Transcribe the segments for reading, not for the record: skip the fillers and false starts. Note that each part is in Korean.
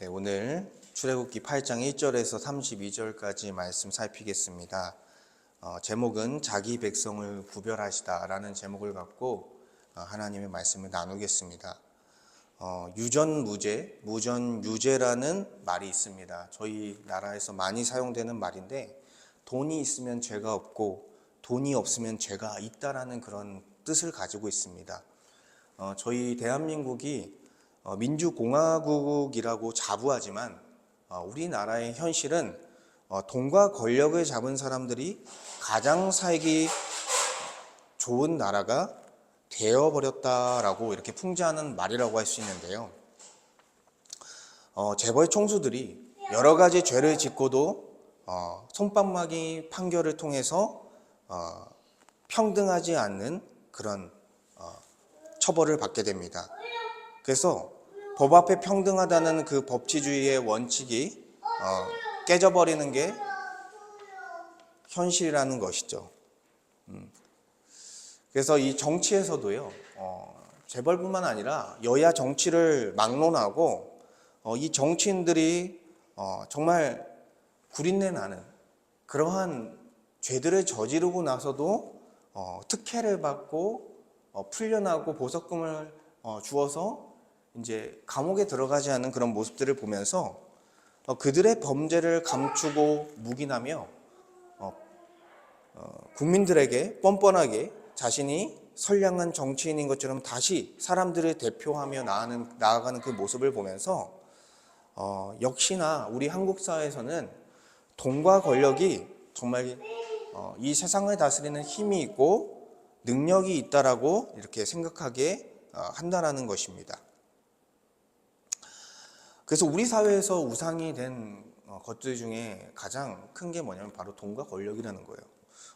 네, 오늘 출애굽기 8장 1절에서 32절까지 말씀 살피겠습니다. 제목은 자기 백성을 구별하시다라는 제목을 갖고 하나님의 말씀을 나누겠습니다. 유전무죄, 무전유죄라는 말이 있습니다. 저희 나라에서 많이 사용되는 말인데 돈이 있으면 죄가 없고 돈이 없으면 죄가 있다라는 그런 뜻을 가지고 있습니다. 저희 대한민국이 민주공화국이라고 자부하지만 우리나라의 현실은 돈과 권력을 잡은 사람들이 가장 살기 좋은 나라가 되어버렸다라고 이렇게 풍자하는 말이라고 할 수 있는데요. 재벌 총수들이 여러 가지 죄를 짓고도 솜방망이 판결을 통해서 평등하지 않는 그런 처벌을 받게 됩니다. 그래서 법 앞에 평등하다는 그 법치주의의 원칙이 깨져버리는 게 현실이라는 것이죠. 그래서 이 정치에서도요, 재벌뿐만 아니라 여야 정치를 막론하고 이 정치인들이 정말 구린내 나는 그러한 죄들을 저지르고 나서도 특혜를 받고 풀려나고 보석금을 주어서 이제 감옥에 들어가지 않는 그런 모습들을 보면서 그들의 범죄를 감추고 묵인하며 국민들에게 뻔뻔하게 자신이 선량한 정치인인 것처럼 다시 사람들을 대표하며 나아가는 그 모습을 보면서 역시나 우리 한국 사회에서는 돈과 권력이 정말 이 세상을 다스리는 힘이 있고 능력이 있다라고 이렇게 생각하게 한다라는 것입니다. 그래서 우리 사회에서 우상이 된 것들 중에 가장 큰 게 뭐냐면 바로 돈과 권력이라는 거예요.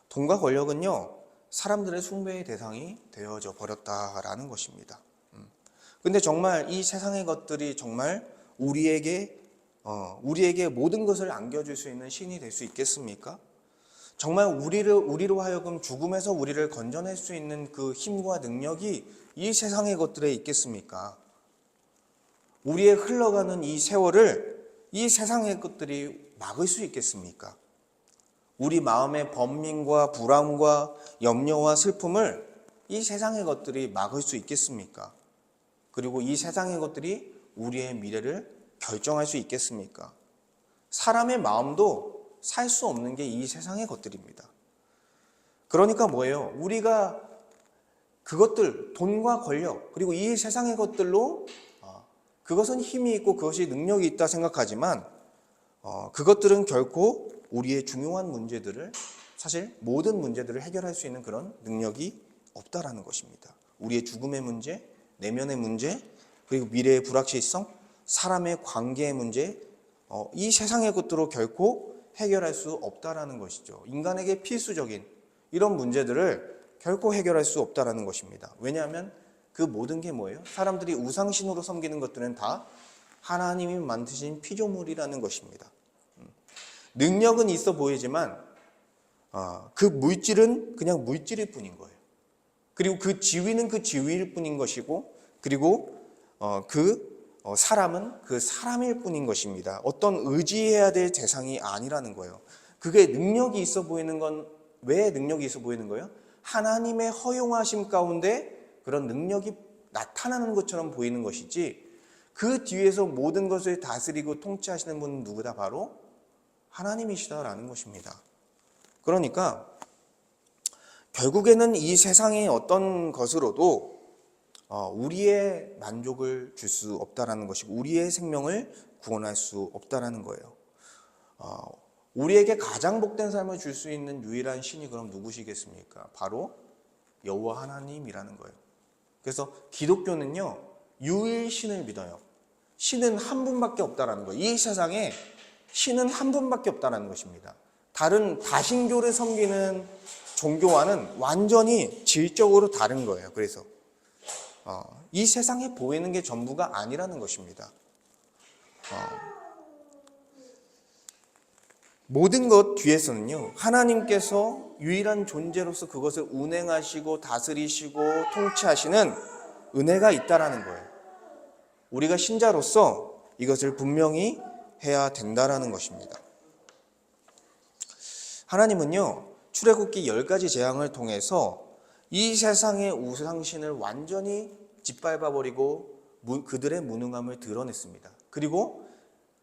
돈과 권력은요, 사람들의 숭배의 대상이 되어져 버렸다라는 것입니다. 근데 정말 이 세상의 것들이 정말 우리에게 모든 것을 안겨줄 수 있는 신이 될 수 있겠습니까? 정말 우리로 하여금 죽음에서 우리를 건져낼 수 있는 그 힘과 능력이 이 세상의 것들에 있겠습니까? 우리의 흘러가는 이 세월을 이 세상의 것들이 막을 수 있겠습니까? 우리 마음의 번민과 불안과 염려와 슬픔을 이 세상의 것들이 막을 수 있겠습니까? 그리고 이 세상의 것들이 우리의 미래를 결정할 수 있겠습니까? 사람의 마음도 살 수 없는 게 이 세상의 것들입니다. 그러니까 뭐예요? 우리가 그것들, 돈과 권력, 그리고 이 세상의 것들로 그것은 힘이 있고 그것이 능력이 있다 생각하지만 그것들은 결코 우리의 중요한 문제들을, 사실 모든 문제들을 해결할 수 있는 그런 능력이 없다라는 것입니다. 우리의 죽음의 문제, 내면의 문제, 그리고 미래의 불확실성, 사람의 관계의 문제, 이 세상의 것들로 결코 해결할 수 없다라는 것이죠. 인간에게 필수적인 이런 문제들을 결코 해결할 수 없다라는 것입니다. 왜냐하면 그 모든 게 뭐예요? 사람들이 우상신으로 섬기는 것들은 다 하나님이 만드신 피조물이라는 것입니다. 능력은 있어 보이지만 그 물질은 그냥 물질일 뿐인 거예요. 그리고 그 지위는 그 지위일 뿐인 것이고, 그리고 사람은 그 사람일 뿐인 것입니다. 어떤 의지해야 될 대상이 아니라는 거예요. 그게 능력이 있어 보이는 건 왜 능력이 있어 보이는 거예요? 하나님의 허용하심 가운데 그런 능력이 나타나는 것처럼 보이는 것이지, 그 뒤에서 모든 것을 다스리고 통치하시는 분은 누구다? 바로 하나님이시다라는 것입니다. 그러니까 결국에는 이 세상의 어떤 것으로도 우리의 만족을 줄 수 없다라는 것이고, 우리의 생명을 구원할 수 없다라는 거예요. 우리에게 가장 복된 삶을 줄 수 있는 유일한 신이 그럼 누구시겠습니까? 바로 여호와 하나님이라는 거예요. 그래서 기독교는요, 유일신을 믿어요. 신은 한 분밖에 없다라는 거예요. 이 세상에 신은 한 분밖에 없다라는 것입니다. 다른 다신교를 섬기는 종교와는 완전히 질적으로 다른 거예요. 그래서 이 세상에 보이는 게 전부가 아니라는 것입니다. 모든 것 뒤에서는요, 하나님께서 유일한 존재로서 그것을 운행하시고 다스리시고 통치하시는 은혜가 있다라는 거예요. 우리가 신자로서 이것을 분명히 해야 된다라는 것입니다. 하나님은요, 출애굽기 10가지 재앙을 통해서 이 세상의 우상신을 완전히 짓밟아버리고 그들의 무능함을 드러냈습니다. 그리고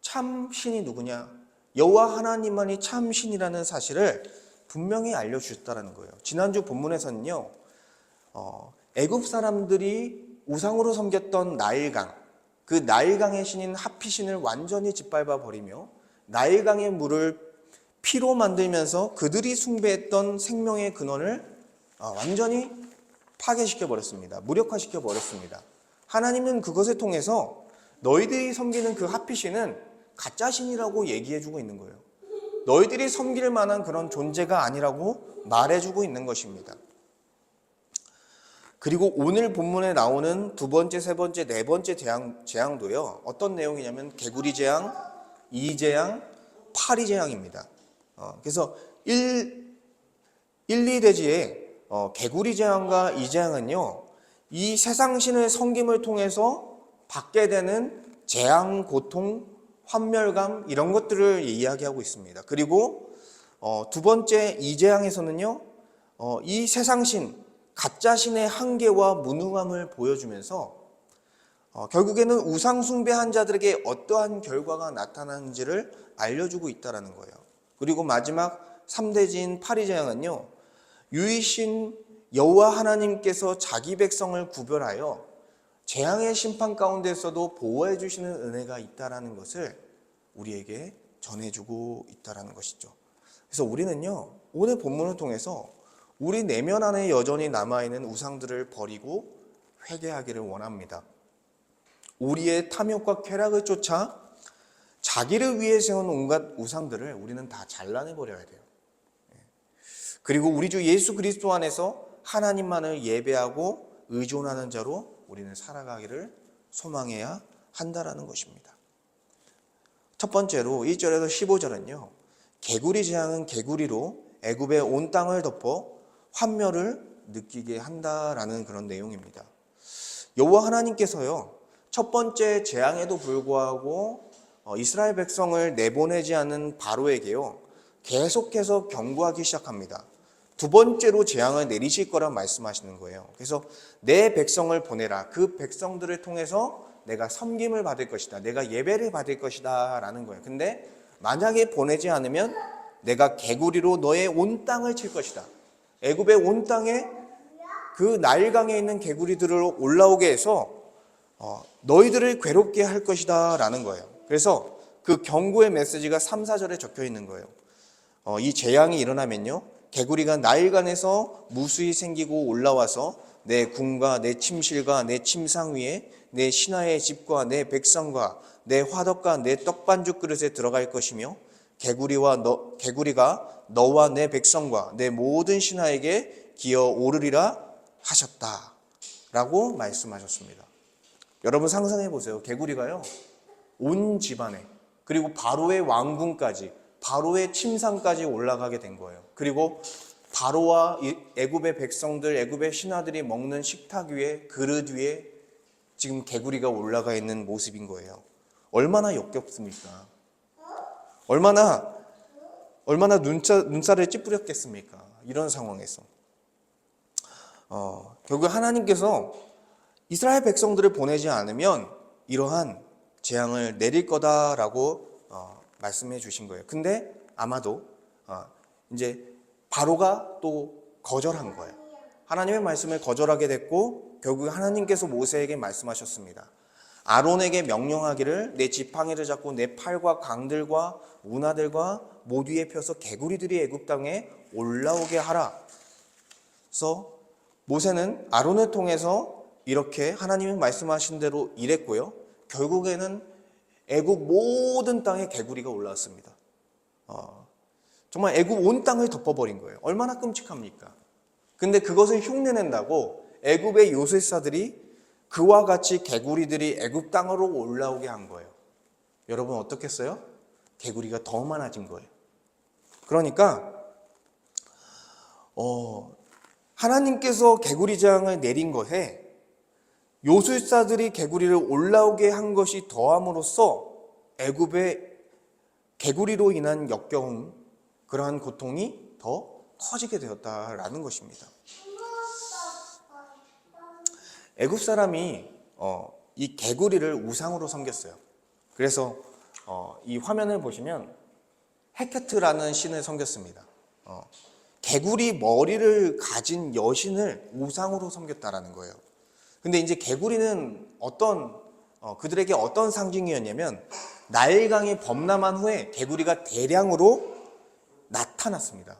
참 신이 누구냐? 여호와 하나님만이 참 신이라는 사실을 분명히 알려주셨다는 거예요. 지난주 본문에서는요, 애굽 사람들이 우상으로 섬겼던 나일강, 그 나일강의 신인 하피신을 완전히 짓밟아 버리며 나일강의 물을 피로 만들면서 그들이 숭배했던 생명의 근원을 완전히 파괴시켜 버렸습니다. 무력화시켜 버렸습니다. 하나님은 그것을 통해서 너희들이 섬기는 그 하피신은 가짜 신이라고 얘기해 주고 있는 거예요. 너희들이 섬길 만한 그런 존재가 아니라고 말해주고 있는 것입니다. 그리고 오늘 본문에 나오는 두 번째, 세 번째, 네 번째 재앙도요. 어떤 내용이냐면 개구리 재앙, 이재앙, 파리 재앙입니다. 그래서 1, 2대지의 개구리 재앙과 이재앙은요. 이 세상신의 섬김을 통해서 받게 되는 재앙, 고통, 환멸감 이런 것들을 이야기하고 있습니다. 그리고 두 번째 이재앙에서는요. 이 세상신, 가짜신의 한계와 무능함을 보여주면서 결국에는 우상 숭배한 자들에게 어떠한 결과가 나타나는지를 알려주고 있다는 거예요. 그리고 마지막 3대지인 파리재앙은요. 유이신 여호와 하나님께서 자기 백성을 구별하여 재앙의 심판 가운데서도 보호해 주시는 은혜가 있다는 것을 우리에게 전해주고 있다는 것이죠. 그래서 우리는요. 오늘 본문을 통해서 우리 내면 안에 여전히 남아있는 우상들을 버리고 회개하기를 원합니다. 우리의 탐욕과 쾌락을 쫓아 자기를 위해 세운 온갖 우상들을 우리는 다 잘라내버려야 돼요. 그리고 우리 주 예수 그리스도 안에서 하나님만을 예배하고 의존하는 자로 우리는 살아가기를 소망해야 한다라는 것입니다. 첫 번째로 1절에서 15절은요. 개구리 재앙은 개구리로 애굽의 온 땅을 덮어 환멸을 느끼게 한다라는 그런 내용입니다. 여호와 하나님께서요. 첫 번째 재앙에도 불구하고 이스라엘 백성을 내보내지 않은 바로에게요. 계속해서 경고하기 시작합니다. 두 번째로 재앙을 내리실 거라 말씀하시는 거예요. 그래서 내 백성을 보내라. 그 백성들을 통해서 내가 섬김을 받을 것이다. 내가 예배를 받을 것이다 라는 거예요. 근데 만약에 보내지 않으면 내가 개구리로 너의 온 땅을 칠 것이다. 애굽의 온 땅에 그 나일강에 있는 개구리들을 올라오게 해서 너희들을 괴롭게 할 것이다 라는 거예요. 그래서 그 경고의 메시지가 3, 4절에 적혀 있는 거예요. 이 재앙이 일어나면요. 개구리가 나일강에서 무수히 생기고 올라와서 내 궁과 내 침실과 내 침상 위에 내 신하의 집과 내 백성과 내 화덕과 내 떡반죽 그릇에 들어갈 것이며 개구리가 너와 내 백성과 내 모든 신하에게 기어 오르리라 하셨다 라고 말씀하셨습니다. 여러분 상상해 보세요. 개구리가요 온 집안에 그리고 바로의 왕궁까지 바로의 침상까지 올라가게 된 거예요. 그리고 바로와 애굽의 백성들, 애굽의 신하들이 먹는 식탁 위에 그릇 위에 지금 개구리가 올라가 있는 모습인 거예요. 얼마나 역겹습니까? 얼마나 눈살을 찌푸렸겠습니까? 이런 상황에서 결국 하나님께서 이스라엘 백성들을 보내지 않으면 이러한 재앙을 내릴 거다라고 말씀해 주신 거예요. 근데 아마도 이제 바로가 또 거절한 거예요. 하나님의 말씀을 거절하게 됐고 결국 하나님께서 모세에게 말씀하셨습니다. 아론에게 명령하기를 내 지팡이를 잡고 내 팔과 강들과 운하들과 모두 위에 펴서 개구리들이 애굽 땅에 올라오게 하라. 그래서 모세는 아론을 통해서 이렇게 하나님이 말씀하신 대로 일했고요. 결국에는 애굽 모든 땅에 개구리가 올라왔습니다. 정말 애굽 온 땅을 덮어버린 거예요. 얼마나 끔찍합니까? 근데 그것을 흉내낸다고 애굽의 요술사들이 그와 같이 개구리들이 애굽 땅으로 올라오게 한 거예요. 여러분 어떻겠어요? 개구리가 더 많아진 거예요. 그러니까 하나님께서 개구리 재앙을 내린 것에 요술사들이 개구리를 올라오게 한 것이 더함으로써 애굽의 개구리로 인한 역겨움, 그러한 고통이 더 커지게 되었다라는 것입니다. 애굽 사람이 이 개구리를 우상으로 섬겼어요. 그래서 이 화면을 보시면 헤케트라는 신을 섬겼습니다. 개구리 머리를 가진 여신을 우상으로 섬겼다라는 거예요. 근데 이제 개구리는 그들에게 어떤 상징이었냐면, 나일강이 범람한 후에 개구리가 대량으로 나타났습니다.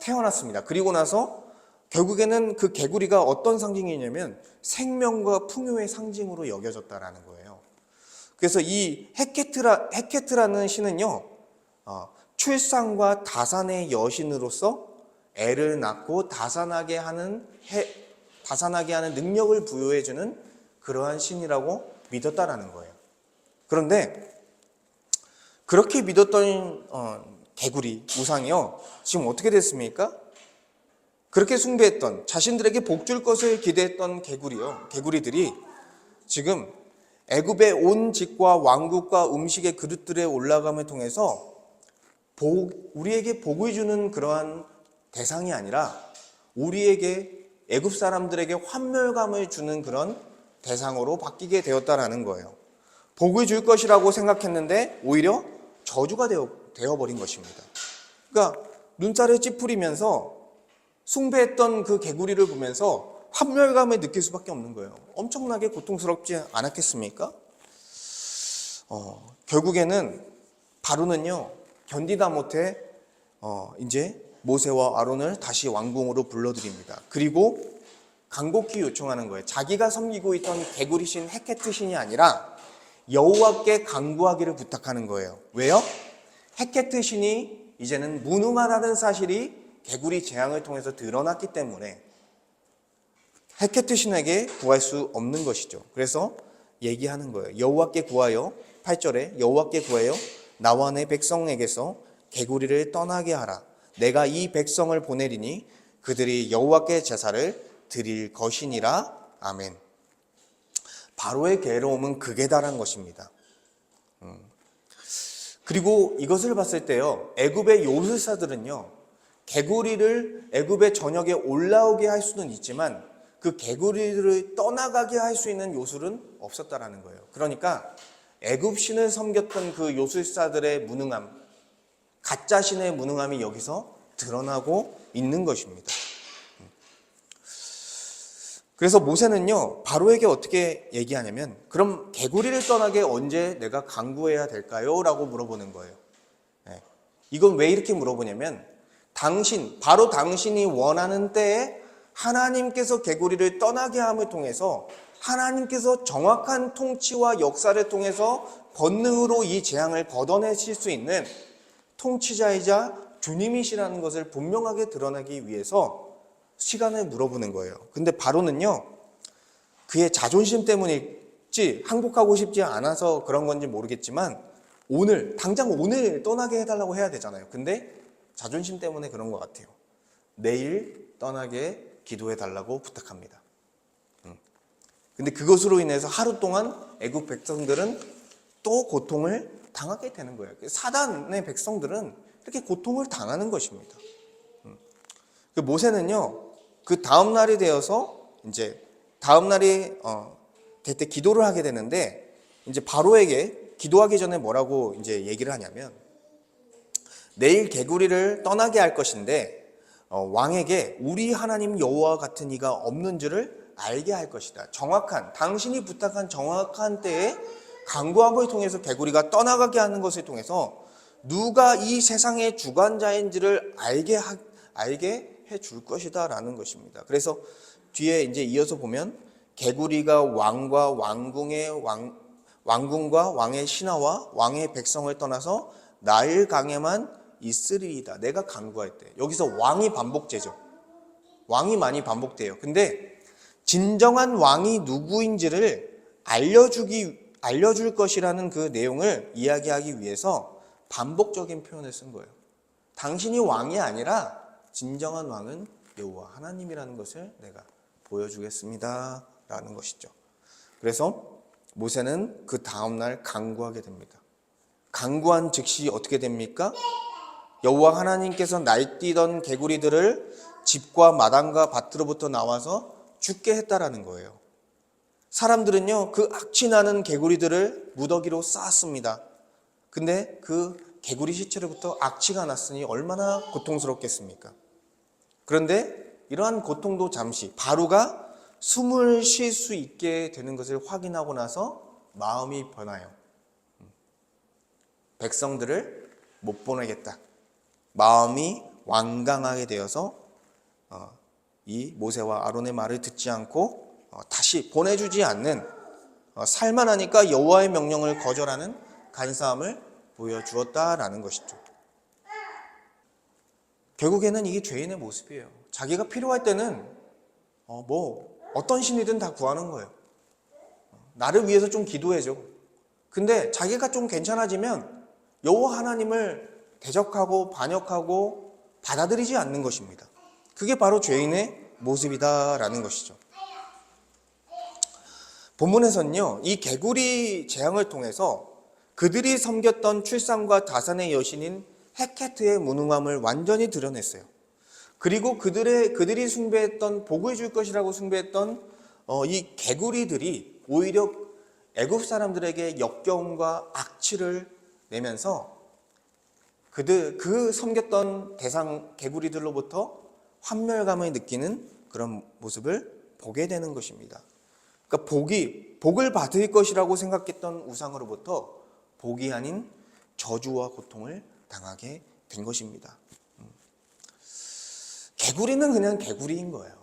태어났습니다. 그리고 나서 결국에는 그 개구리가 어떤 상징이냐면 생명과 풍요의 상징으로 여겨졌다라는 거예요. 그래서 이 헤케트라는 신은요, 출산과 다산의 여신으로서 애를 낳고 다산하게 하는 능력을 부여해주는 그러한 신이라고 믿었다라는 거예요. 그런데 그렇게 믿었던 개구리 우상이요, 지금 어떻게 됐습니까? 그렇게 숭배했던, 자신들에게 복 줄 것을 기대했던 개구리들이 지금 애굽의 온 집과 왕국과 음식의 그릇들의 올라감을 통해서 우리에게 복을 주는 그러한 대상이 아니라 우리에게, 애굽 사람들에게 환멸감을 주는 그런 대상으로 바뀌게 되었다라는 거예요. 복을 줄 것이라고 생각했는데 오히려 저주가 되어버린 것입니다. 그러니까 눈살을 찌푸리면서 숭배했던 그 개구리를 보면서 환멸감을 느낄 수밖에 없는 거예요. 엄청나게 고통스럽지 않았겠습니까? 결국에는 바로는요, 견디다 못해 이제 모세와 아론을 다시 왕궁으로 불러들입니다. 그리고 간곡히 요청하는 거예요. 자기가 섬기고 있던 개구리 신 헤케트 신이 아니라 여호와께 간구하기를 부탁하는 거예요. 왜요? 헤케트 신이 이제는 무능하다는 사실이 개구리 재앙을 통해서 드러났기 때문에 헤케트 신에게 구할 수 없는 것이죠. 그래서 얘기하는 거예요. 여호와께 구하여, 8절에 여호와께 구하여 나와 내 백성에게서 개구리를 떠나게 하라. 내가 이 백성을 보내리니 그들이 여호와께 제사를 드릴 것이니라. 아멘. 바로의 괴로움은 극에 달한 것입니다. 그리고 이것을 봤을 때요, 애굽의 요술사들은요, 개구리를 애굽의 전역에 올라오게 할 수는 있지만 그 개구리를 떠나가게 할 수 있는 요술은 없었다라는 거예요. 그러니까 애굽 신을 섬겼던 그 요술사들의 무능함, 가짜 신의 무능함이 여기서 드러나고 있는 것입니다. 그래서 모세는요, 바로에게 어떻게 얘기하냐면, 그럼 개구리를 떠나게 언제 내가 간구해야 될까요? 라고 물어보는 거예요. 이건 왜 이렇게 물어보냐면, 바로 당신이 원하는 때에 하나님께서 개구리를 떠나게 함을 통해서 하나님께서 정확한 통치와 역사를 통해서 권능으로 이 재앙을 걷어내실 수 있는 통치자이자 주님이시라는 것을 분명하게 드러나기 위해서 시간을 물어보는 거예요. 근데 바로는요, 그의 자존심 때문일지 항복하고 싶지 않아서 그런 건지 모르겠지만 당장 오늘 떠나게 해달라고 해야 되잖아요. 근데 자존심 때문에 그런 것 같아요. 내일 떠나게 기도해달라고 부탁합니다. 근데 그것으로 인해서 하루 동안 애국 백성들은 또 고통을 당하게 되는 거예요. 사단의 백성들은 이렇게 고통을 당하는 것입니다. 그 모세는요, 그 다음 날이 되어서 이제 다음 날이 될 때 기도를 하게 되는데, 이제 바로에게 기도하기 전에 뭐라고 이제 얘기를 하냐면, 내일 개구리를 떠나게 할 것인데 왕에게 우리 하나님 여호와 같은 이가 없는 줄을 알게 할 것이다. 당신이 부탁한 정확한 때에 간구함을 통해서 개구리가 떠나가게 하는 것을 통해서 누가 이 세상의 주관자인지를 알게 해 줄 것이다 라는 것입니다. 그래서 뒤에 이제 이어서 보면 개구리가 왕과 왕궁과 왕의 신하와 왕의 백성을 떠나서 나일 강에만 있으리이다. 내가 간구할 때. 여기서 왕이 반복되죠. 왕이 많이 반복돼요. 근데 진정한 왕이 누구인지를 알려줄 것이라는 그 내용을 이야기하기 위해서 반복적인 표현을 쓴 거예요. 당신이 왕이 아니라 진정한 왕은 여호와 하나님이라는 것을 내가 보여주겠습니다 라는 것이죠. 그래서 모세는 그 다음날 간구하게 됩니다. 간구한 즉시 어떻게 됩니까? 여호와 하나님께서 날뛰던 개구리들을 집과 마당과 밭으로부터 나와서 죽게 했다라는 거예요. 사람들은요, 그 악취 나는 개구리들을 무더기로 쌓았습니다. 근데 그 개구리 시체로부터 악취가 났으니 얼마나 고통스럽겠습니까? 그런데 이러한 고통도 잠시, 바로가 숨을 쉴 수 있게 되는 것을 확인하고 나서 마음이 변해요. 백성들을 못 보내겠다. 마음이 완강하게 되어서 이 모세와 아론의 말을 듣지 않고 다시 보내주지 않는, 살만하니까 여호와의 명령을 거절하는 간사함을 보여주었다라는 것이죠. 결국에는 이게 죄인의 모습이에요. 자기가 필요할 때는 어떤 신이든 다 구하는 거예요. 나를 위해서 좀 기도해줘. 근데 자기가 좀 괜찮아지면 여호와 하나님을 대적하고 반역하고 받아들이지 않는 것입니다. 그게 바로 죄인의 모습이다라는 것이죠. 본문에서는요, 이 개구리 재앙을 통해서 그들이 섬겼던 출산과 다산의 여신인 헤케트의 무능함을 완전히 드러냈어요. 그리고 그들이 숭배했던, 복을 줄 것이라고 숭배했던 이 개구리들이 오히려 애굽 사람들에게 역겨움과 악취를 내면서 그 섬겼던 대상 개구리들로부터 환멸감을 느끼는 그런 모습을 보게 되는 것입니다. 그러니까 복을 받을 것이라고 생각했던 우상으로부터 복이 아닌 저주와 고통을 당하게 된 것입니다. 개구리는 그냥 개구리인 거예요.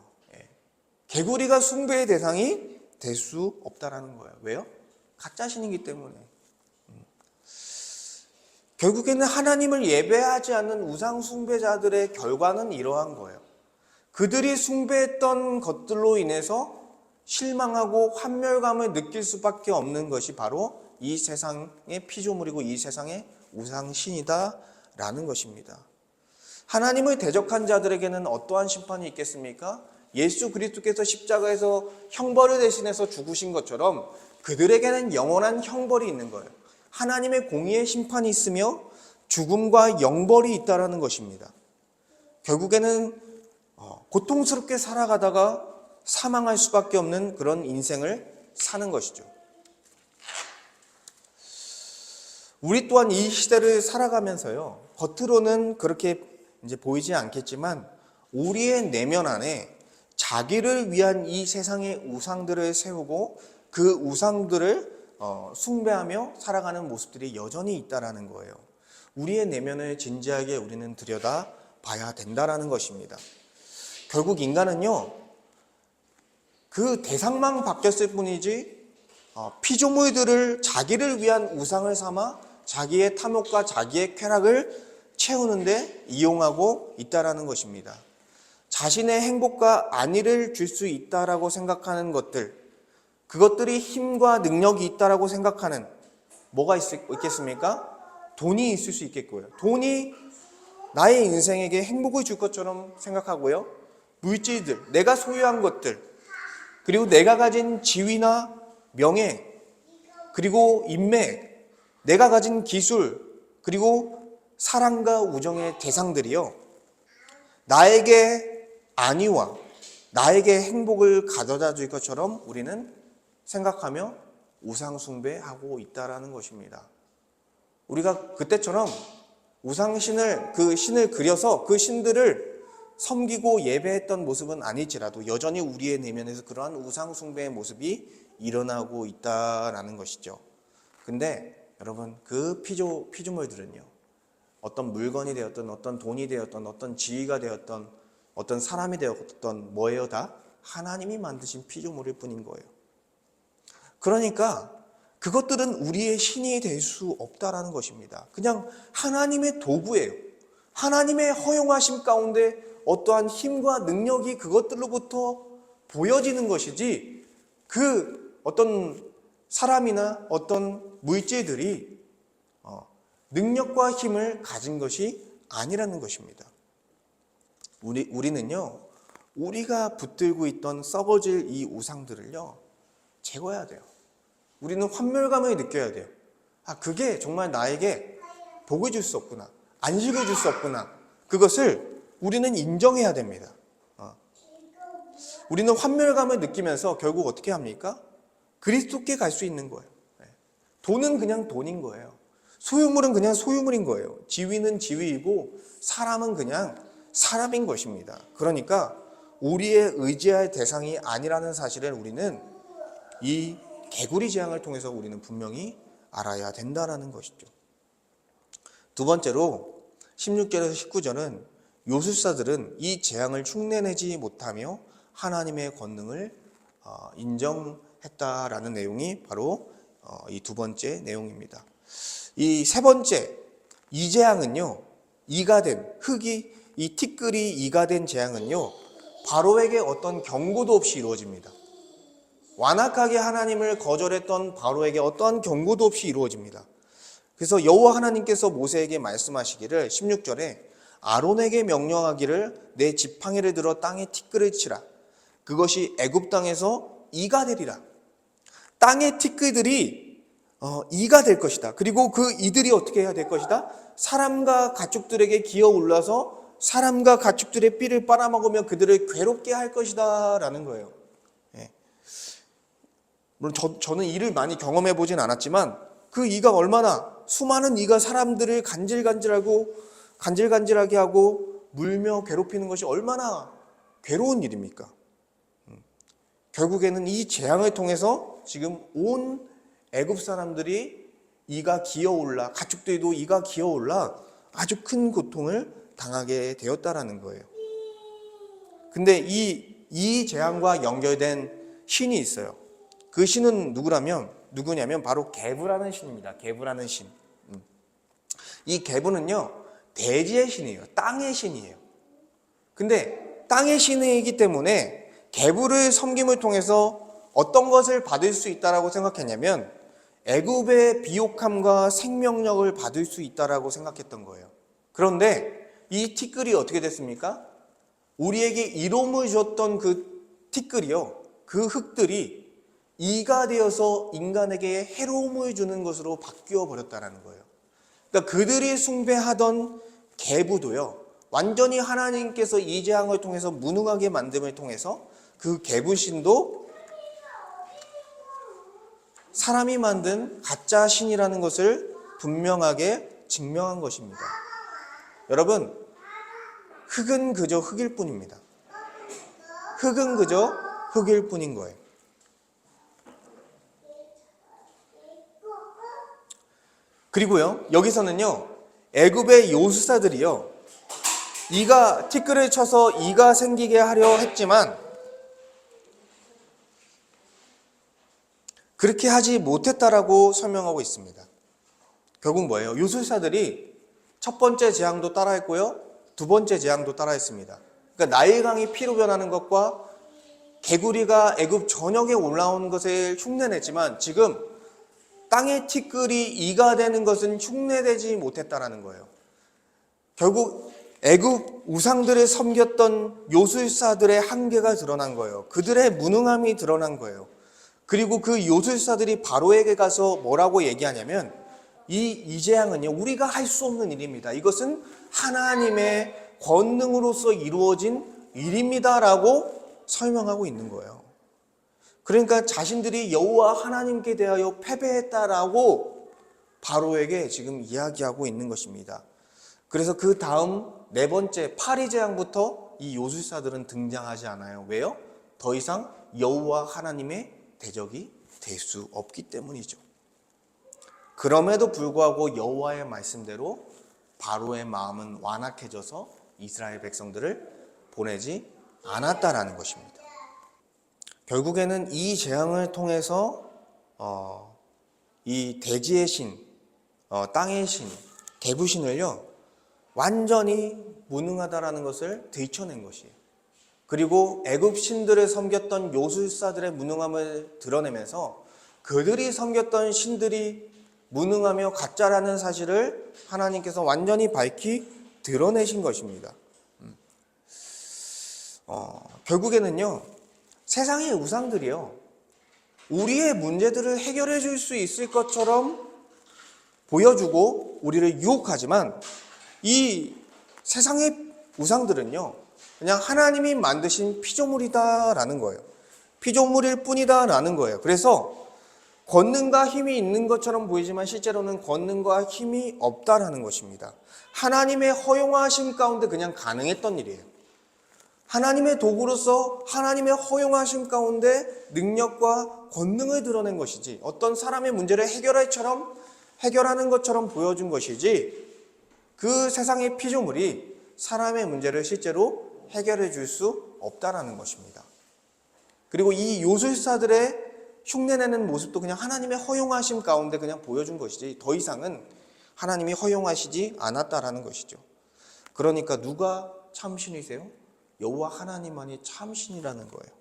개구리가 숭배의 대상이 될 수 없다라는 거예요. 왜요? 가짜신이기 때문에. 결국에는 하나님을 예배하지 않는 우상 숭배자들의 결과는 이러한 거예요. 그들이 숭배했던 것들로 인해서 실망하고 환멸감을 느낄 수밖에 없는 것이 바로 이 세상의 피조물이고 이 세상의 우상신이다라는 것입니다. 하나님을 대적한 자들에게는 어떠한 심판이 있겠습니까? 예수 그리스도께서 십자가에서 형벌을 대신해서 죽으신 것처럼 그들에게는 영원한 형벌이 있는 거예요. 하나님의 공의의 심판이 있으며 죽음과 영벌이 있다라는 것입니다. 결국에는 고통스럽게 살아가다가 사망할 수밖에 없는 그런 인생을 사는 것이죠. 우리 또한 이 시대를 살아가면서요, 겉으로는 그렇게 이제 보이지 않겠지만 우리의 내면 안에 자기를 위한 이 세상의 우상들을 세우고 그 우상들을 숭배하며 살아가는 모습들이 여전히 있다라는 거예요. 우리의 내면을 진지하게 우리는 들여다 봐야 된다라는 것입니다. 결국 인간은요, 그 대상만 바뀌었을 뿐이지 피조물들을 자기를 위한 우상을 삼아 자기의 탐욕과 자기의 쾌락을 채우는데 이용하고 있다라는 것입니다. 자신의 행복과 안위를 줄 수 있다라고 생각하는 것들, 그것들이 힘과 능력이 있다라고 생각하는 뭐가 있겠습니까? 돈이 있을 수 있겠고요. 돈이 나의 인생에게 행복을 줄 것처럼 생각하고요. 물질들, 내가 소유한 것들, 그리고 내가 가진 지위나 명예, 그리고 인맥, 내가 가진 기술, 그리고 사랑과 우정의 대상들이요, 나에게 안위와 나에게 행복을 가져다 줄 것처럼 우리는 생각하며 우상 숭배하고 있다라는 것입니다. 우리가 그때처럼 우상신을, 그 신을 그려서 그 신들을 섬기고 예배했던 모습은 아닐지라도 여전히 우리의 내면에서 그러한 우상 숭배의 모습이 일어나고 있다라는 것이죠. 근데 여러분, 그 피조물들은요, 어떤 물건이 되었던, 어떤 돈이 되었던, 어떤 지위가 되었던, 어떤 사람이 되었던, 뭐예요? 다 하나님이 만드신 피조물일 뿐인 거예요. 그러니까 그것들은 우리의 신이 될 수 없다라는 것입니다. 그냥 하나님의 도구예요. 하나님의 허용하심 가운데 어떠한 힘과 능력이 그것들로부터 보여지는 것이지, 그 어떤 사람이나 어떤 물질들이 능력과 힘을 가진 것이 아니라는 것입니다. 우리는요, 우리가 붙들고 있던 썩어질 이 우상들을요, 제거해야 돼요. 우리는 환멸감을 느껴야 돼요. 아, 그게 정말 나에게 복을 줄 수 없구나. 안식을 줄 수 없구나. 그것을 우리는 인정해야 됩니다. 우리는 환멸감을 느끼면서 결국 어떻게 합니까? 그리스도께 갈 수 있는 거예요. 돈은 그냥 돈인 거예요. 소유물은 그냥 소유물인 거예요. 지위는 지위이고 사람은 그냥 사람인 것입니다. 그러니까 우리의 의지할 대상이 아니라는 사실을 우리는 이 개구리 재앙을 통해서 우리는 분명히 알아야 된다는 것이죠. 두 번째로 16절에서 19절은 요술사들은 이 재앙을 흉내내지 못하며 하나님의 권능을 인정했다라는 내용이 바로 이 두 번째 내용입니다. 이 세 번째, 이 재앙은요, 이가 된 흙이 이 티끌이 이가 된 재앙은요, 바로에게 어떤 경고도 없이 이루어집니다. 완악하게 하나님을 거절했던 바로에게 어떠한 경고도 없이 이루어집니다. 그래서 여호와 하나님께서 모세에게 말씀하시기를 16절에 아론에게 명령하기를 내 지팡이를 들어 땅에 티끌을 치라. 그것이 애굽 땅에서 이가 되리라. 땅의 티끌들이 이가 될 것이다. 그리고 그 이들이 어떻게 해야 될 것이다? 사람과 가축들에게 기어 올라서 사람과 가축들의 삐를 빨아먹으며 그들을 괴롭게 할 것이다 라는 거예요. 물론 저는 이를 많이 경험해 보진 않았지만 그 이가 얼마나 수많은 이가 사람들을 간질간질하게 하고 물며 괴롭히는 것이 얼마나 괴로운 일입니까? 결국에는 이 재앙을 통해서 지금 온 애굽 사람들이 이가 기어올라, 가축들도 이가 기어올라 아주 큰 고통을 당하게 되었다라는 거예요. 근데 이 재앙과 연결된 신이 있어요. 그 신은 누구냐면 바로 게브라는 신입니다. 게브라는 신. 이 게브는요, 대지의 신이에요. 땅의 신이에요. 근데 땅의 신이기 때문에 게브를 섬김을 통해서 어떤 것을 받을 수 있다라고 생각했냐면 애굽의 비옥함과 생명력을 받을 수 있다라고 생각했던 거예요. 그런데 이 티끌이 어떻게 됐습니까? 우리에게 이로움을 줬던 그 티끌이요, 그 흙들이 이가 되어서 인간에게 해로움을 주는 것으로 바뀌어 버렸다는 거예요. 그러니까 그들이 숭배하던 계부도요, 완전히 하나님께서 이 재앙을 통해서 무능하게 만듦을 통해서 그 계부신도 사람이 만든 가짜 신이라는 것을 분명하게 증명한 것입니다. 여러분, 흙은 그저 흙일 뿐입니다. 흙은 그저 흙일 뿐인 거예요. 그리고요, 여기서는요, 애굽의 요술사들이요, 이가 티끌을 쳐서 이가 생기게 하려 했지만 그렇게 하지 못했다라고 설명하고 있습니다. 결국 뭐예요? 요술사들이 첫 번째 재앙도 따라했고요, 두 번째 재앙도 따라했습니다. 그러니까 나일강이 피로 변하는 것과 개구리가 애굽 전역에 올라온 것을 흉내냈지만 지금 땅의 티끌이 이가 되는 것은 흉내되지 못했다라는 거예요. 결국 애굽 우상들을 섬겼던 요술사들의 한계가 드러난 거예요. 그들의 무능함이 드러난 거예요. 그리고 그 요술사들이 바로에게 가서 뭐라고 얘기하냐면 이 재앙은요, 우리가 할 수 없는 일입니다. 이것은 하나님의 권능으로서 이루어진 일입니다라고 설명하고 있는 거예요. 그러니까 자신들이 여호와 하나님께 대하여 패배했다라고 바로에게 지금 이야기하고 있는 것입니다. 그래서 그 다음 네 번째 파리 재앙부터 이 요술사들은 등장하지 않아요. 왜요? 더 이상 여호와 하나님의 대적이 될 수 없기 때문이죠. 그럼에도 불구하고 여호와의 말씀대로 바로의 마음은 완악해져서 이스라엘 백성들을 보내지 않았다라는 것입니다. 결국에는 이 재앙을 통해서 이 대지의 신, 땅의 신, 개부신을요, 완전히 무능하다라는 것을 들춰낸 것이에요. 그리고 애굽 신들을 섬겼던 요술사들의 무능함을 드러내면서 그들이 섬겼던 신들이 무능하며 가짜라는 사실을 하나님께서 완전히 밝히 드러내신 것입니다. 결국에는요, 세상의 우상들이요, 우리의 문제들을 해결해 줄 수 있을 것처럼 보여주고 우리를 유혹하지만 이 세상의 우상들은요, 그냥 하나님이 만드신 피조물이다라는 거예요. 피조물일 뿐이다라는 거예요. 그래서 권능과 힘이 있는 것처럼 보이지만 실제로는 권능과 힘이 없다라는 것입니다. 하나님의 허용하심 가운데 그냥 가능했던 일이에요. 하나님의 도구로서 하나님의 허용하심 가운데 능력과 권능을 드러낸 것이지, 어떤 사람의 문제를 해결하는 것처럼 보여준 것이지, 그 세상의 피조물이 사람의 문제를 실제로 해결해 줄 수 없다라는 것입니다. 그리고 이 요술사들의 흉내내는 모습도 그냥 하나님의 허용하심 가운데 그냥 보여준 것이지, 더 이상은 하나님이 허용하시지 않았다라는 것이죠. 그러니까 누가 참신이세요? 여호와 하나님만이 참신이라는 거예요.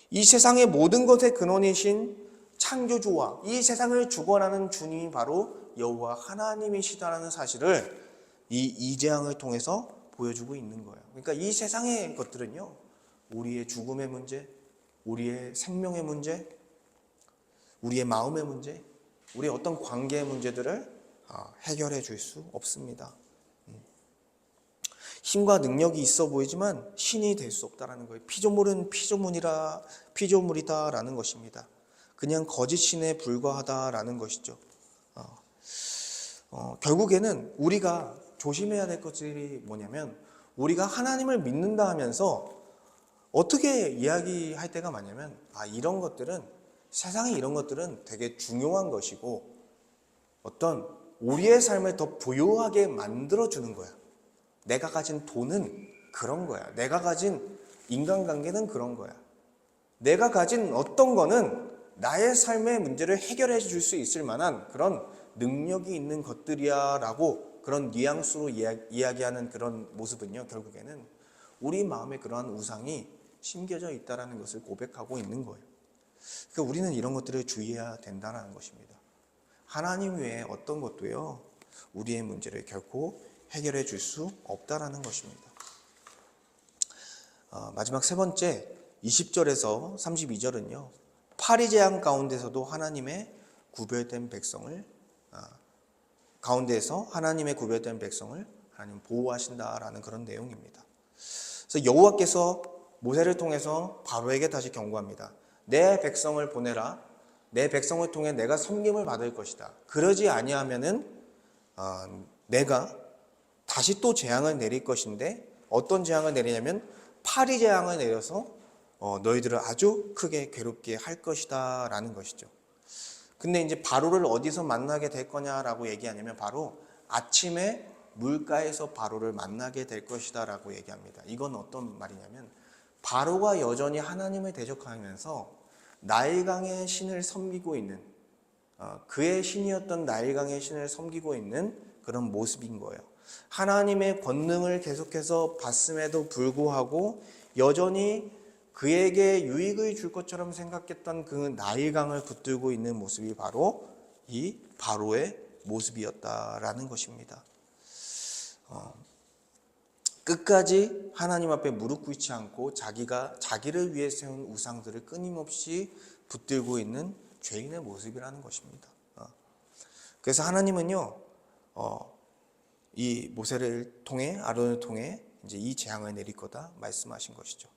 이 세상의 모든 것의 근원이신 창조주와 이 세상을 주관하는 주님이 바로 여호와 하나님이시다라는 사실을 이 이재앙을 통해서 보여주고 있는 거예요. 그러니까 이 세상의 것들은요, 우리의 죽음의 문제, 우리의 생명의 문제, 우리의 마음의 문제, 우리의 어떤 관계의 문제들을 해결해 줄 수 없습니다. 힘과 능력이 있어 보이지만 신이 될 수 없다라는 거예요. 피조물은 피조물이다라는 것입니다. 그냥 거짓 신에 불과하다라는 것이죠. 결국에는 우리가 조심해야 될 것들이 뭐냐면, 우리가 하나님을 믿는다 하면서 어떻게 이야기할 때가 많냐면, 이런 것들은, 세상에 이런 것들은 되게 중요한 것이고 어떤 우리의 삶을 더 부유하게 만들어주는 거야. 내가 가진 돈은 그런 거야. 내가 가진 인간관계는 그런 거야. 내가 가진 어떤 거는 나의 삶의 문제를 해결해 줄 수 있을 만한 그런 능력이 있는 것들이야 라고, 그런 뉘앙스로 이야기하는 그런 모습은요, 결국에는 우리 마음에 그러한 우상이 심겨져 있다는 것을 고백하고 있는 거예요. 그러니까 우리는 이런 것들을 주의해야 된다는 것입니다. 하나님 외에 어떤 것도요, 우리의 문제를 결코 해결해 줄 수 없다는 것입니다. 마지막 세 번째, 20절에서 32절은요, 파리재앙 가운데서도 하나님의 구별된 백성을 하나님 보호하신다라는 그런 내용입니다. 그래서 여호와께서 모세를 통해서 바로에게 다시 경고합니다. 내 백성을 보내라. 내 백성을 통해 내가 섬김을 받을 것이다. 그러지 아니하면은 내가 다시 또 재앙을 내릴 것인데, 어떤 재앙을 내리냐면 파리 재앙을 내려서 너희들을 아주 크게 괴롭게 할 것이다 라는 것이죠. 근데 이제 바로를 어디서 만나게 될 거냐라고 얘기하냐면, 바로 아침에 물가에서 바로를 만나게 될 것이다 라고 얘기합니다. 이건 어떤 말이냐면, 바로가 여전히 하나님을 대적하면서 나일강의 신을 섬기고 있는, 그의 신이었던 나일강의 신을 섬기고 있는 그런 모습인 거예요. 하나님의 권능을 계속해서 봤음에도 불구하고 여전히 그에게 유익을 줄 것처럼 생각했던 그 나일강을 붙들고 있는 모습이 바로 이 바로의 모습이었다라는 것입니다. 끝까지 하나님 앞에 무릎 꿇지 않고 자기를 위해 세운 우상들을 끊임없이 붙들고 있는 죄인의 모습이라는 것입니다. 그래서 하나님은요, 이 모세를 통해, 아론을 통해 이제 이 재앙을 내릴 거다 말씀하신 것이죠.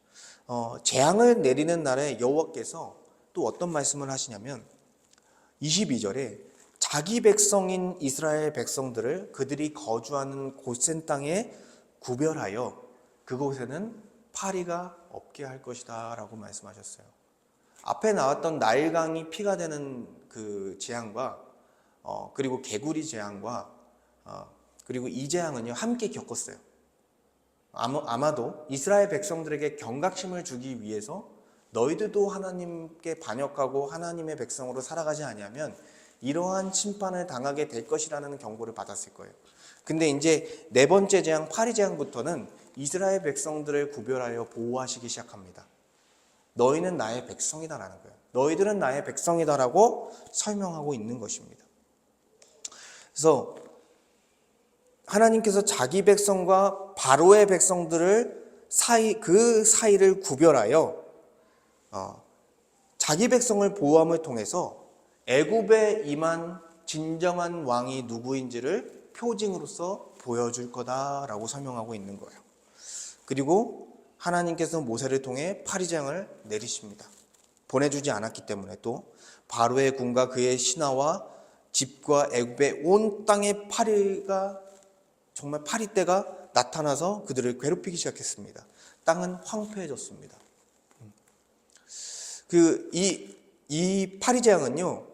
재앙을 내리는 날에 여호와께서 또 어떤 말씀을 하시냐면, 22절에 자기 백성인 이스라엘 백성들을 그들이 거주하는 고센 땅에 구별하여 그곳에는 파리가 없게 할 것이다 라고 말씀하셨어요. 앞에 나왔던 나일강이 피가 되는 그 재앙과 그리고 개구리 재앙과 그리고 이 재앙은요, 함께 겪었어요. 아마도 이스라엘 백성들에게 경각심을 주기 위해서 너희들도 하나님께 반역하고 하나님의 백성으로 살아가지 아니하면 이러한 심판을 당하게 될 것이라는 경고를 받았을 거예요. 근데 이제 네 번째 재앙, 파리 재앙부터는 이스라엘 백성들을 구별하여 보호하시기 시작합니다. 너희는 나의 백성이다라는 거예요. 너희들은 나의 백성이다라고 설명하고 있는 것입니다. 그래서 하나님께서 자기 백성과 바로의 백성들을 그 사이를 구별하여 자기 백성을 보호함을 통해서 애굽에 임한 진정한 왕이 누구인지를 표징으로서 보여줄 거다라고 설명하고 있는 거예요. 그리고 하나님께서 모세를 통해 파리장을 내리십니다. 보내주지 않았기 때문에 또 바로의 군과 그의 신하와 집과 애굽의 온 땅에 정말 파리떼가 나타나서 그들을 괴롭히기 시작했습니다. 땅은 황폐해졌습니다. 이 파리재앙은요,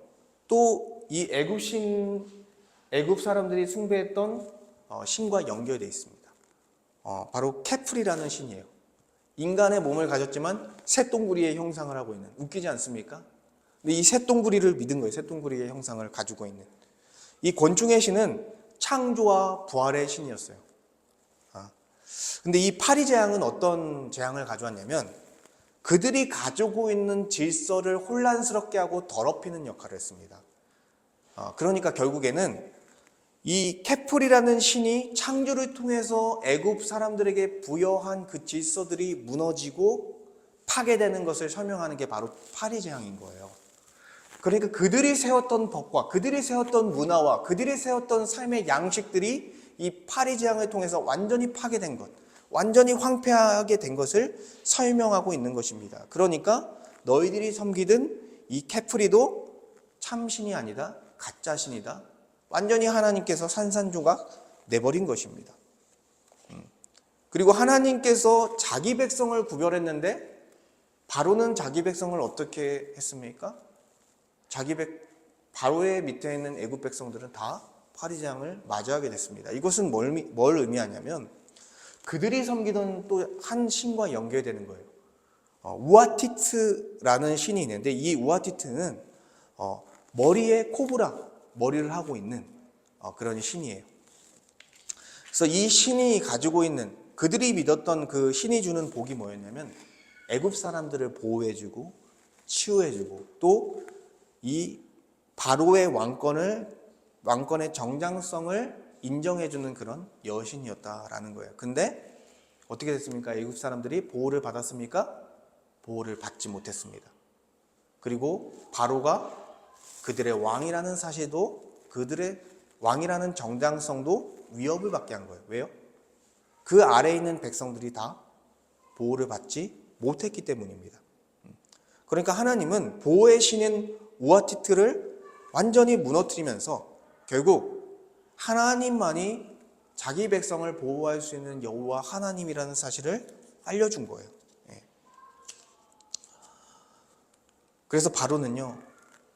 또 이 애굽 사람들이 숭배했던 신과 연결되어 있습니다. 바로 케프리라는 신이에요. 인간의 몸을 가졌지만 새똥구리의 형상을 하고 있는, 웃기지 않습니까? 근데 이 새똥구리를 믿은 거예요. 새똥구리의 형상을 가지고 있는 이 권충의 신은 창조와 부활의 신이었어요. 근데 이 파리재앙은 어떤 재앙을 가져왔냐면 그들이 가지고 있는 질서를 혼란스럽게 하고 더럽히는 역할을 했습니다. 그러니까 결국에는 이 케풀이라는 신이 창조를 통해서 애굽 사람들에게 부여한 그 질서들이 무너지고 파괴되는 것을 설명하는 게 바로 파리재앙인 거예요. 그러니까 그들이 세웠던 법과 그들이 세웠던 문화와 그들이 세웠던 삶의 양식들이 이 파리재앙을 통해서 완전히 파괴된 것, 완전히 황폐하게 된 것을 설명하고 있는 것입니다. 그러니까 너희들이 섬기던 이 케프리도 참신이 아니다, 가짜 신이다. 완전히 하나님께서 산산조각 내버린 것입니다. 그리고 하나님께서 자기 백성을 구별했는데 바로는 자기 백성을 어떻게 했습니까? 바로의 밑에 있는 애굽 백성들은 다 파리장을 맞이하게 됐습니다. 이것은 뭘 의미하냐면 그들이 섬기던 또 한 신과 연결되는 거예요. 우아티트라는 신이 있는데 이 우아티트는 머리에 코브라, 머리를 하고 있는 그런 신이에요. 그래서 이 신이 가지고 있는 그들이 믿었던 그 신이 주는 복이 뭐였냐면 애굽 사람들을 보호해주고 치유해주고 또 이 바로의 왕권의 정당성을 인정해주는 그런 여신이었다라는 거예요. 근데 어떻게 됐습니까? 애굽 사람들이 보호를 받았습니까? 보호를 받지 못했습니다. 그리고 바로가 그들의 왕이라는 사실도 그들의 왕이라는 정당성도 위협을 받게 한 거예요. 왜요? 그 아래에 있는 백성들이 다 보호를 받지 못했기 때문입니다. 그러니까 하나님은 보호의 신인 우아티트를 완전히 무너뜨리면서 결국 하나님만이 자기 백성을 보호할 수 있는 여호와 하나님이라는 사실을 알려준 거예요. 그래서 바로는요,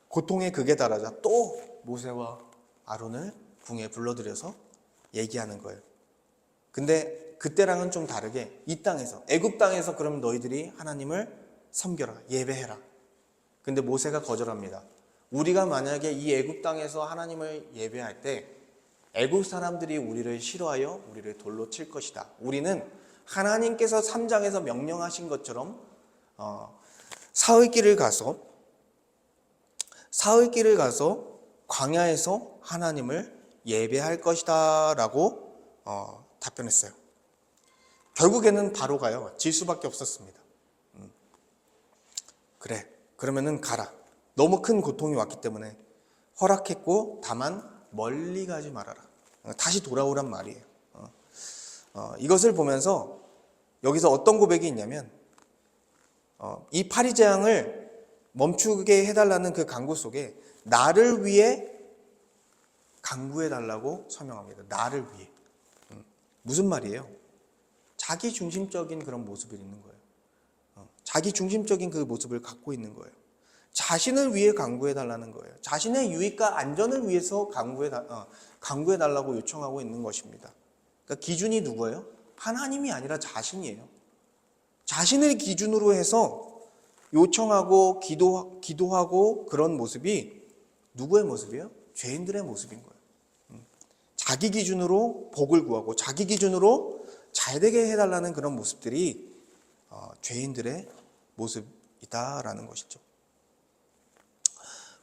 고통의 극에 달하자 또 모세와 아론을 궁에 불러들여서 얘기하는 거예요. 근데 그때랑은 좀 다르게 이 땅에서, 애굽 땅에서 그럼 너희들이 하나님을 섬겨라, 예배해라. 근데 모세가 거절합니다. 우리가 만약에 이 애굽 땅에서 하나님을 예배할 때 애굽 사람들이 우리를 싫어하여 우리를 돌로 칠 것이다. 우리는 하나님께서 3장에서 명령하신 것처럼 사흘길을 가서 광야에서 하나님을 예배할 것이다 라고 답변했어요. 결국에는 바로가요 질 수밖에 없었습니다. 그래, 그러면은 가라. 너무 큰 고통이 왔기 때문에 허락했고 다만 멀리 가지 말아라. 다시 돌아오란 말이에요. 이것을 보면서 여기서 어떤 고백이 있냐면 이 파리재앙을 멈추게 해달라는 그 간구 속에 나를 위해 간구해달라고 설명합니다. 나를 위해. 무슨 말이에요? 자기 중심적인 그런 모습이 있는 거예요. 자기 중심적인 그 모습을 갖고 있는 거예요. 자신을 위해 간구해달라는 거예요. 자신의 유익과 안전을 위해서 간구해달라고 요청하고 있는 것입니다. 그러니까 기준이 누구예요? 하나님이 아니라 자신이에요. 자신을 기준으로 해서 요청하고 기도하고 그런 모습이 누구의 모습이에요? 죄인들의 모습인 거예요. 자기 기준으로 복을 구하고 자기 기준으로 잘되게 해달라는 그런 모습들이 죄인들의 모습이다라는 것이죠.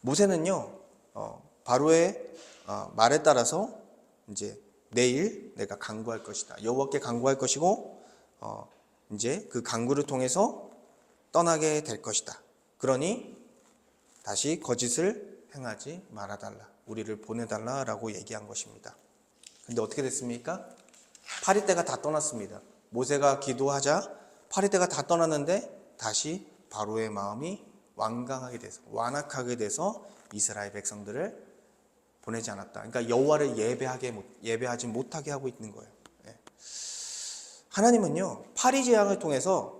모세는요, 바로의 말에 따라서 이제 내일 내가 간구할 것이다. 여호와께 간구할 것이고, 이제 그 간구를 통해서 떠나게 될 것이다. 그러니 다시 거짓을 행하지 말아달라. 우리를 보내달라라고 얘기한 것입니다. 근데 어떻게 됐습니까? 파리떼가 다 떠났습니다. 모세가 기도하자 파리떼가 다 떠났는데 다시 바로의 마음이 완악하게 돼서 이스라엘 백성들을 보내지 않았다. 그러니까 여호와를 예배하지 못하게 하고 있는 거예요. 하나님은요, 파리 재앙을 통해서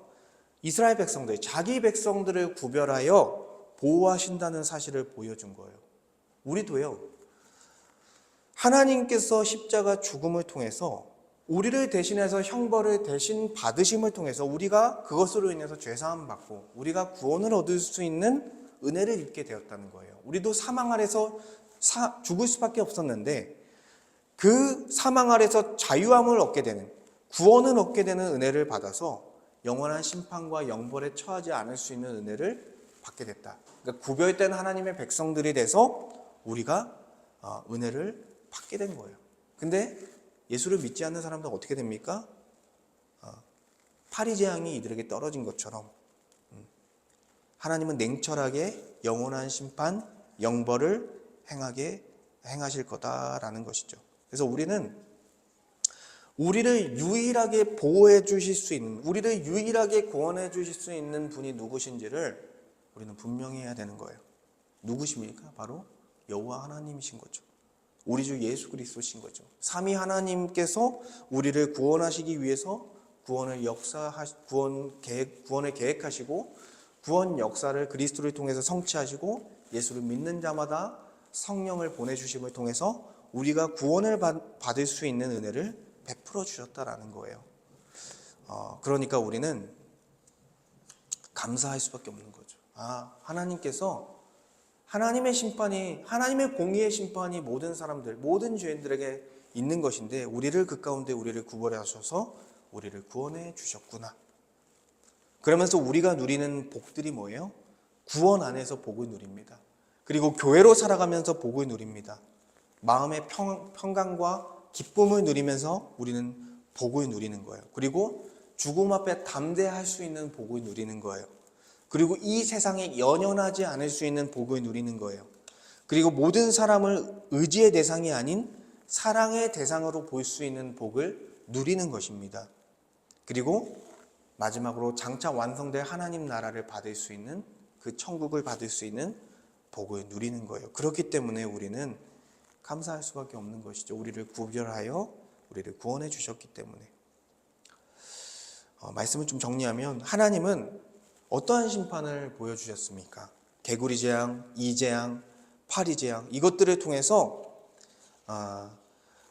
이스라엘 백성들, 자기 백성들을 구별하여 보호하신다는 사실을 보여준 거예요. 우리도요, 하나님께서 십자가 죽음을 통해서 우리를 대신해서 형벌을 대신 받으심을 통해서 우리가 그것으로 인해서 죄사함 받고 우리가 구원을 얻을 수 있는 은혜를 입게 되었다는 거예요. 우리도 사망 아래서 죽을 수밖에 없었는데 그 사망 아래서 자유함을 얻게 되는, 구원을 얻게 되는 은혜를 받아서 영원한 심판과 영벌에 처하지 않을 수 있는 은혜를 받게 됐다. 그러니까 구별된 하나님의 백성들이 돼서 우리가 은혜를 받게 된 거예요. 근데 예수를 믿지 않는 사람들은 어떻게 됩니까? 파리 재앙이 이들에게 떨어진 것처럼 하나님은 냉철하게 영원한 심판, 영벌을 행하실 거다라는 것이죠. 그래서 우리는 우리를 유일하게 보호해 주실 수 있는, 우리를 유일하게 구원해 주실 수 있는 분이 누구신지를 우리는 분명히 해야 되는 거예요. 누구십니까? 바로 여호와 하나님이신 거죠. 우리 주 예수 그리스도신 거죠. 삼위 하나님께서 우리를 구원하시기 위해서 구원을 계획하시고 구원 역사를 그리스도를 통해서 성취하시고 예수를 믿는 자마다 성령을 보내주심을 통해서 우리가 구원을 받을 수 있는 은혜를 베풀어 주셨다라는 거예요. 그러니까 우리는 감사할 수밖에 없는 거죠. 하나님께서 하나님의 심판이, 하나님의 공의의 심판이 모든 사람들, 모든 죄인들에게 있는 것인데 우리를 그 가운데 우리를 구별하셔서 우리를 구원해 주셨구나. 그러면서 우리가 누리는 복들이 뭐예요? 구원 안에서 복을 누립니다. 그리고 교회로 살아가면서 복을 누립니다. 마음의 평강과 기쁨을 누리면서 우리는 복을 누리는 거예요. 그리고 죽음 앞에 담대할 수 있는 복을 누리는 거예요. 그리고 이 세상에 연연하지 않을 수 있는 복을 누리는 거예요. 그리고 모든 사람을 의지의 대상이 아닌 사랑의 대상으로 볼 수 있는 복을 누리는 것입니다. 그리고 마지막으로 장차 완성될 하나님 나라를 받을 수 있는, 그 천국을 받을 수 있는 복을 누리는 거예요. 그렇기 때문에 우리는 감사할 수밖에 없는 것이죠. 우리를 구별하여 우리를 구원해 주셨기 때문에. 말씀을 좀 정리하면 하나님은 어떠한 심판을 보여주셨습니까? 개구리 재앙, 이재앙, 파리 재앙, 이것들을 통해서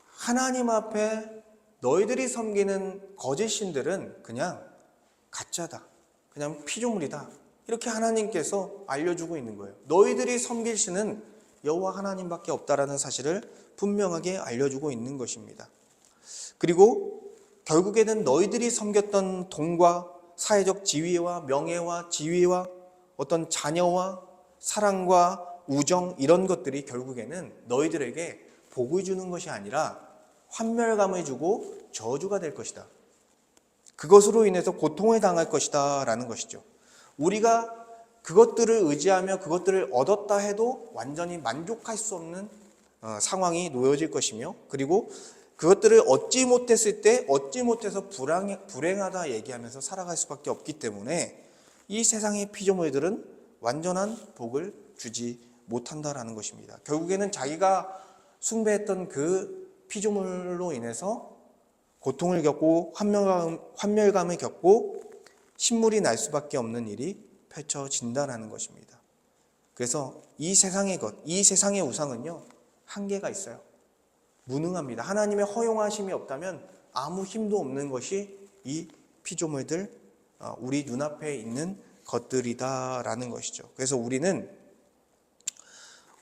하나님 앞에 너희들이 섬기는 거짓 신들은 그냥 가짜다, 그냥 피조물이다, 이렇게 하나님께서 알려주고 있는 거예요. 너희들이 섬길 신은 여호와 하나님밖에 없다라는 사실을 분명하게 알려주고 있는 것입니다. 그리고 결국에는 너희들이 섬겼던 돈과 사회적 지위와 명예와 지위와 어떤 자녀와 사랑과 우정, 이런 것들이 결국에는 너희들에게 복을 주는 것이 아니라 환멸감을 주고 저주가 될 것이다. 그것으로 인해서 고통을 당할 것이다 라는 것이죠. 우리가 그것들을 의지하며 그것들을 얻었다 해도 완전히 만족할 수 없는 상황이 놓여질 것이며, 그리고 그것들을 얻지 못했을 때 얻지 못해서 불행하다 얘기하면서 살아갈 수밖에 없기 때문에 이 세상의 피조물들은 완전한 복을 주지 못한다라는 것입니다. 결국에는 자기가 숭배했던 그 피조물로 인해서 고통을 겪고 환멸감을 겪고 신물이 날 수밖에 없는 일이 펼쳐진다라는 것입니다. 그래서 이 세상의 것, 이 세상의 우상은요, 한계가 있어요. 무능합니다. 하나님의 허용하심이 없다면 아무 힘도 없는 것이 이 피조물들, 우리 눈앞에 있는 것들이다라는 것이죠. 그래서 우리는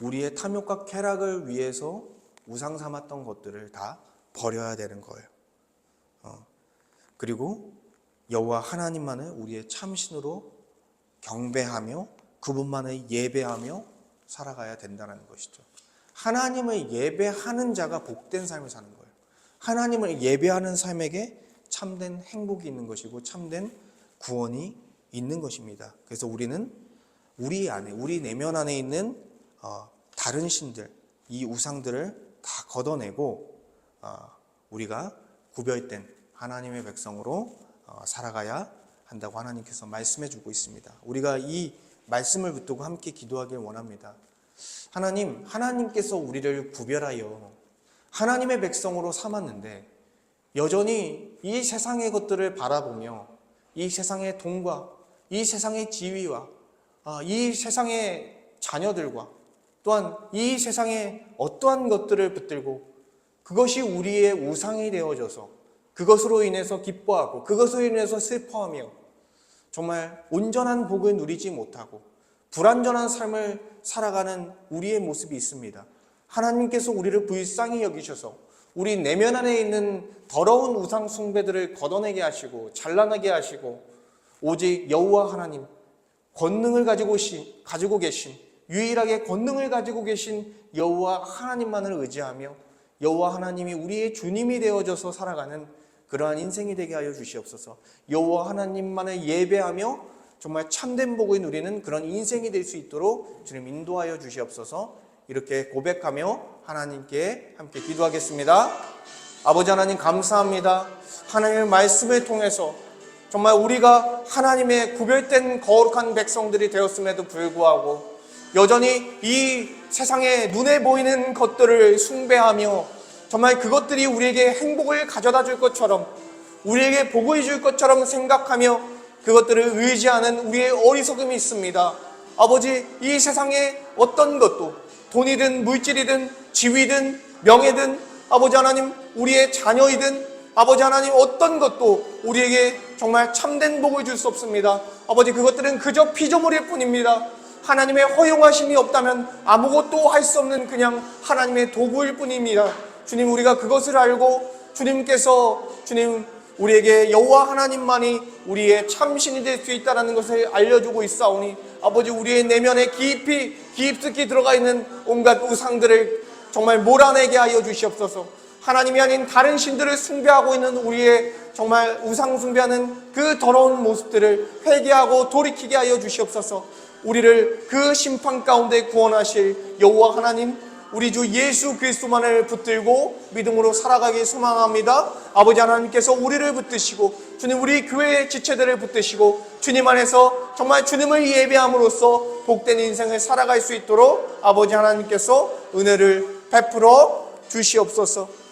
우리의 탐욕과 쾌락을 위해서 우상 삼았던 것들을 다 버려야 되는 거예요. 그리고 여호와 하나님만을 우리의 참신으로 경배하며 그분만을 예배하며 살아가야 된다는 것이죠. 하나님을 예배하는 자가 복된 삶을 사는 거예요. 하나님을 예배하는 삶에게 참된 행복이 있는 것이고 참된 구원이 있는 것입니다. 그래서 우리는 우리 안에, 우리 내면 안에 있는 다른 신들, 이 우상들을 다 걷어내고 우리가 구별된 하나님의 백성으로 살아가야 한다고 하나님께서 말씀해 주고 있습니다. 우리가 이 말씀을 붙들고 함께 기도하길 원합니다. 하나님께서 우리를 구별하여 하나님의 백성으로 삼았는데 여전히 이 세상의 것들을 바라보며 이 세상의 돈과 이 세상의 지위와 이 세상의 자녀들과 또한 이 세상의 어떠한 것들을 붙들고 그것이 우리의 우상이 되어져서 그것으로 인해서 기뻐하고 그것으로 인해서 슬퍼하며 정말 온전한 복을 누리지 못하고 불완전한 삶을 살아가는 우리의 모습이 있습니다. 하나님께서 우리를 불쌍히 여기셔서 우리 내면 안에 있는 더러운 우상 숭배들을 걷어내게 하시고 찬란하게 하시고 오직 여호와 하나님 권능을 가지고 계신 유일하게 권능을 가지고 계신 여호와 하나님만을 의지하며 여호와 하나님이 우리의 주님이 되어져서 살아가는 그러한 인생이 되게 하여 주시옵소서. 여호와 하나님만을 예배하며 정말 참된 복을 누리는 그런 인생이 될 수 있도록 주님 인도하여 주시옵소서. 이렇게 고백하며 하나님께 함께 기도하겠습니다. 아버지 하나님 감사합니다. 하나님의 말씀을 통해서 정말 우리가 하나님의 구별된 거룩한 백성들이 되었음에도 불구하고 여전히 이 세상에 눈에 보이는 것들을 숭배하며 정말 그것들이 우리에게 행복을 가져다 줄 것처럼 우리에게 복을 줄 것처럼 생각하며 그것들을 의지하는 우리의 어리석음이 있습니다. 아버지, 이 세상에 어떤 것도 돈이든 물질이든 지위든 명예든 아버지 하나님 우리의 자녀이든 아버지 하나님 어떤 것도 우리에게 정말 참된 복을 줄 수 없습니다. 아버지, 그것들은 그저 피조물일 뿐입니다. 하나님의 허용하심이 없다면 아무것도 할 수 없는 그냥 하나님의 도구일 뿐입니다. 주님, 우리가 그것을 알고 주님께서 우리에게 여호와 하나님만이 우리의 참신이 될 수 있다는 것을 알려주고 있사오니 아버지, 우리의 내면에 깊숙이 들어가 있는 온갖 우상들을 정말 몰아내게 하여 주시옵소서. 하나님이 아닌 다른 신들을 숭배하고 있는 우리의 정말 우상 숭배하는 그 더러운 모습들을 회개하고 돌이키게 하여 주시옵소서. 우리를 그 심판 가운데 구원하실 여호와 하나님, 우리 주 예수 그리스도만을 붙들고 믿음으로 살아가길 소망합니다. 아버지 하나님께서 우리를 붙드시고 주님, 우리 교회의 지체들을 붙드시고 주님 안에서 정말 주님을 예배함으로써 복된 인생을 살아갈 수 있도록 아버지 하나님께서 은혜를 베풀어 주시옵소서.